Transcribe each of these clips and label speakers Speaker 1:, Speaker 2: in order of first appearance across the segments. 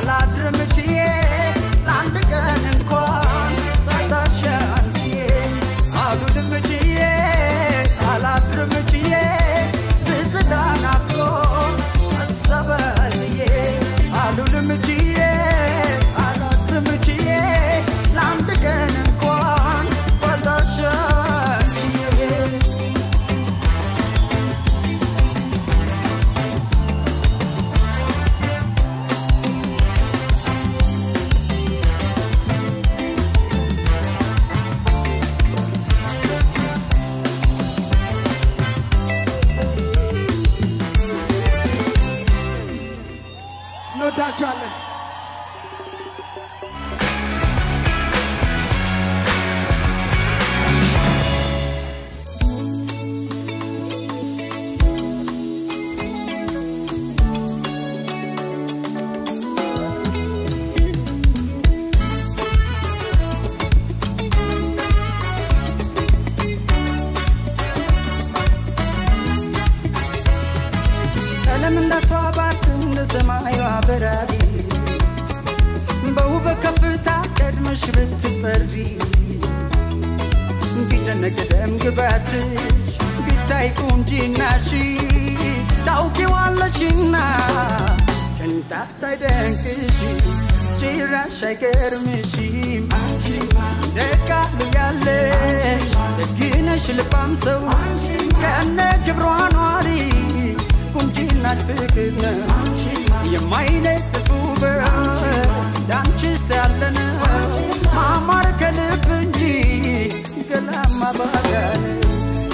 Speaker 1: Ala እንወዳለን
Speaker 2: ሰማዩ አበራሪ በውበት ከፍታ ቀድመሽ ብትጠሪ ቢደነቅ ደም ግባትሽ ቢታይ ቁንጅናሽ ታውቂዋለሽና ቅንጣት አይደንቅሽ ጭራሽ አይገርምሽም አንቺማ ደቃሉ ያለሽ ደግነሽ ልባም ሰው ከነ ክብሯ ኗሪ ቁንጅና ፍቅር ነው የማይነጥፉበት ዳንቺስ ያለነ ማማር ከልብ እንጂ ገላማ ባዳ ነው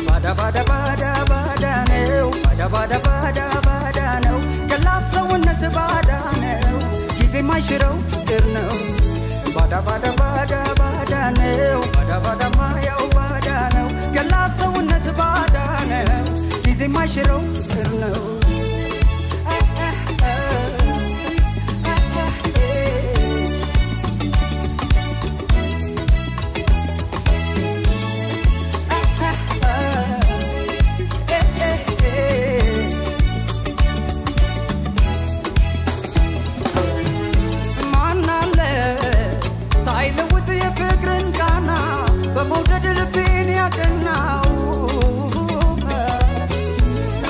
Speaker 2: ባዳ ባዳ ባዳ ባዳ ነው ባዳ ባዳ ባዳ ባዳ ነው ገላ ሰውነት ባዳ ነው ጊዜ ማይሽረው ፍቅር ነው ባዳ ባዳ ባዳ ባዳ ነው ባዳ ባዳ ማያው ባዳ ነው ገላ ሰውነት ባዳ ነው ጊዜ ማይሽረው ፍቅር ነው በመውደድ ልቤን ያቀናው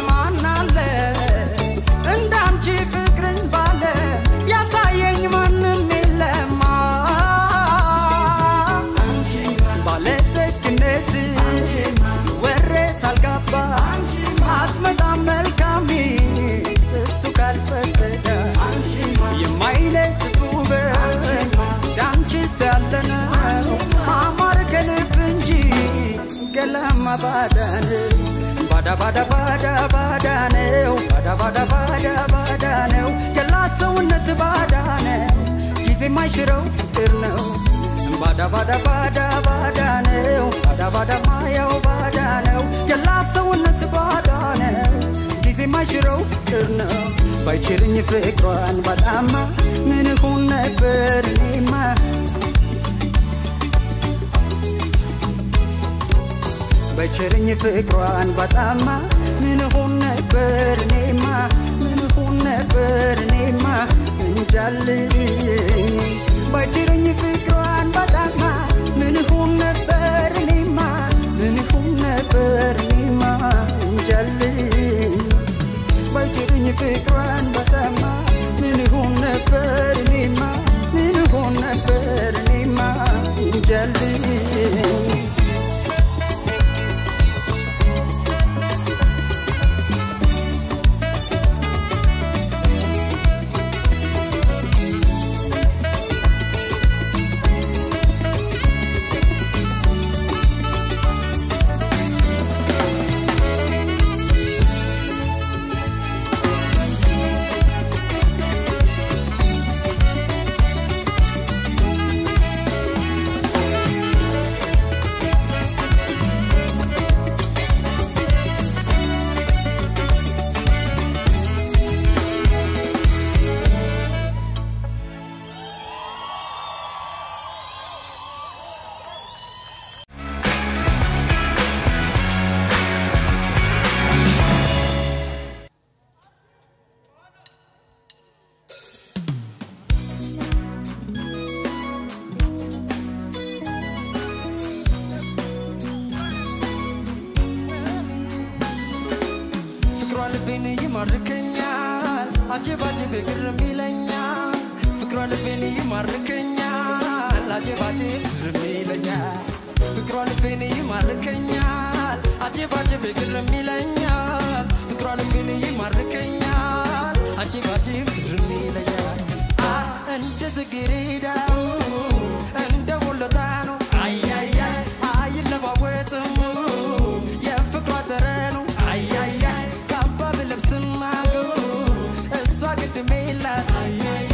Speaker 2: ማናለ እንዳንቺ ፍቅርን ባለ ያሳየኝ ማንም የለም አንቺ ባለ ደግነት ወሬ ሳልጋባ አትመጣም መልካም ሚስት እሱ ካልፈቀደ የማይለጥፉበት ዳንቺስ ያለነው ማማር ከልብ እንጂ ገላማ ባዳ ነው ባዳ ባዳ ባዳ ባዳ ነው ባዳ ባዳ ባዳ ባዳ ነው ገላ ሰውነት ባዳ ነው ጊዜ ማይሽረው ፍቅር ነው ባዳ ባዳ ባዳ ባዳ ነው ባዳ ባዳ ማያው ባዳ ነው ገላ ሰውነት ባዳ ነው ጊዜ ማይሽረው ፍቅር ነው ባይችልኝ ፍቅሯን ባዳማ ምን ሆነ ነበር እኔማ ባይችልኝ ፍቅሯን ባዳማ ምን ሆነ ነበር እኔማ ምን ሆነ ነበር እኔማ እንጃልኝ ባይችልኝ ፍቅሯን ባዳማ ምን ሆነ ነበር እኔማ ምን ሆነ ነበር እኔማ እንጃልኝ ባይችልኝ ፍቅሯን ባዳማ ምን ሆነ ነበር እኔማ ምን ሆነ ነበር እኔማ እንጃልኝ ልቤን ይማርከኛል አጀብ አጀብ ግርም ይለኛል ፍቅሯ ልቤን ይማርከኛል አጀብ አጀብ ግርም ይለኛል ፍቅሯ ልቤን ይማርከኛል አጀብ አጀብ ግርም ይለኛል ፍቅሯ ልቤን ይማርከኛል አጀብ አጀብ ግርም ይለኛል እንደ ዝግሬዳ እንደ ወለታኑ አያያ አይለባወጥም የፍቅሯ ተረኑ አያያ ካባ ብለብስማጎ እሷ ግድሜላት አያያ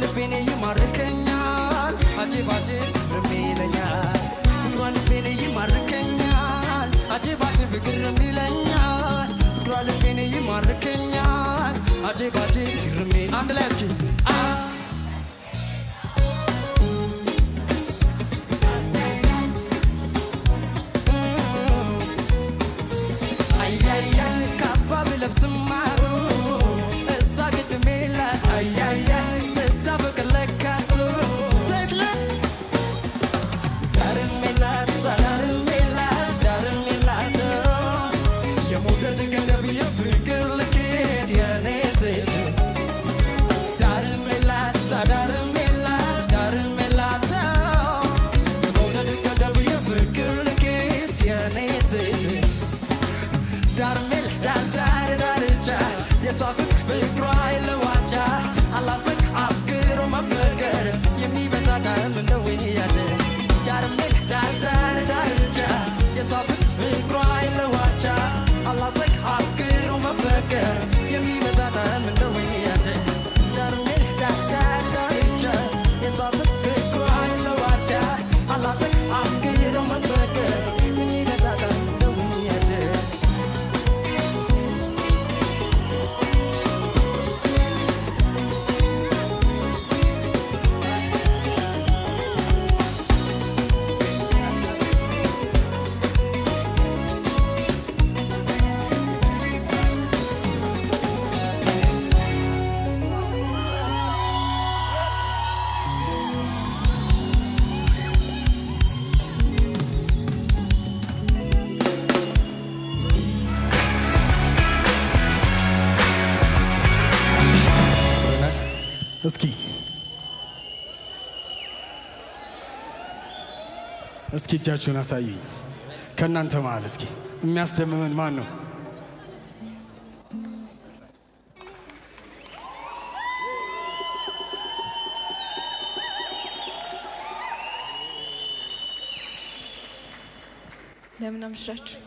Speaker 2: ልቤን ይማርከኛል አጅብ አጅብ ግርም ይለኛል ፍቅሯ ልቤን ይማርከኛል አጅብ አጅብ ግርም ይለኛል ፍቅሯ ልቤን ይማርከኛል አጅብ አጅብ ግርም አንድ ላይ እስኪ ስማሩ እሷ ግድሜላት አያያ ስታፈቅር ለካሱ ስትለት ዳርሜላት ሳዳርሜላት ዳርሜላት የመውደድ ገደብ የፍቅር ልኬት የኔ ሴት ዳርሜላት ሳዳርሜላት ዳርሜላት የመውደድ ገደብ የፍቅር ልኬት የኔ ሴት ዳርሜል የሷ ፍቅር ፍቅሯ ይለዋቻ አላዘቅ አፍቅሮ መፈቀር የሚበዛታም እንደው ያደ ዳርሜል ዳርቻ የሷ ፍቅር ፍቅሯ ይለዋቻ አላዘቅ አፍቅሮ መፈቀር የሚበዛታም እንደው ያደ ዳርሜል ዳርቻ የሷ ፍቅር ፍቅሯ ይለዋቻ አላዘቅ አፍቅሮ መፈቀር የሚበዛታም እንደው ያደ እስኪ እጃችሁን አሳዩኝ ከናንተ መሃል እስኪ የሚያስደምመን ማን ነው
Speaker 1: ለምን አምሽራችሁ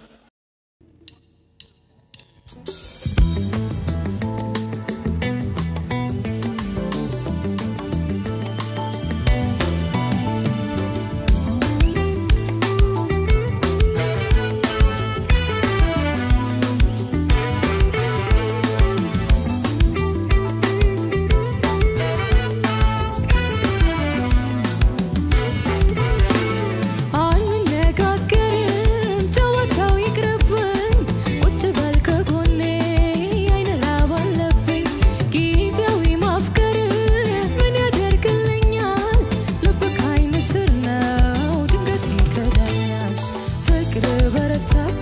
Speaker 1: better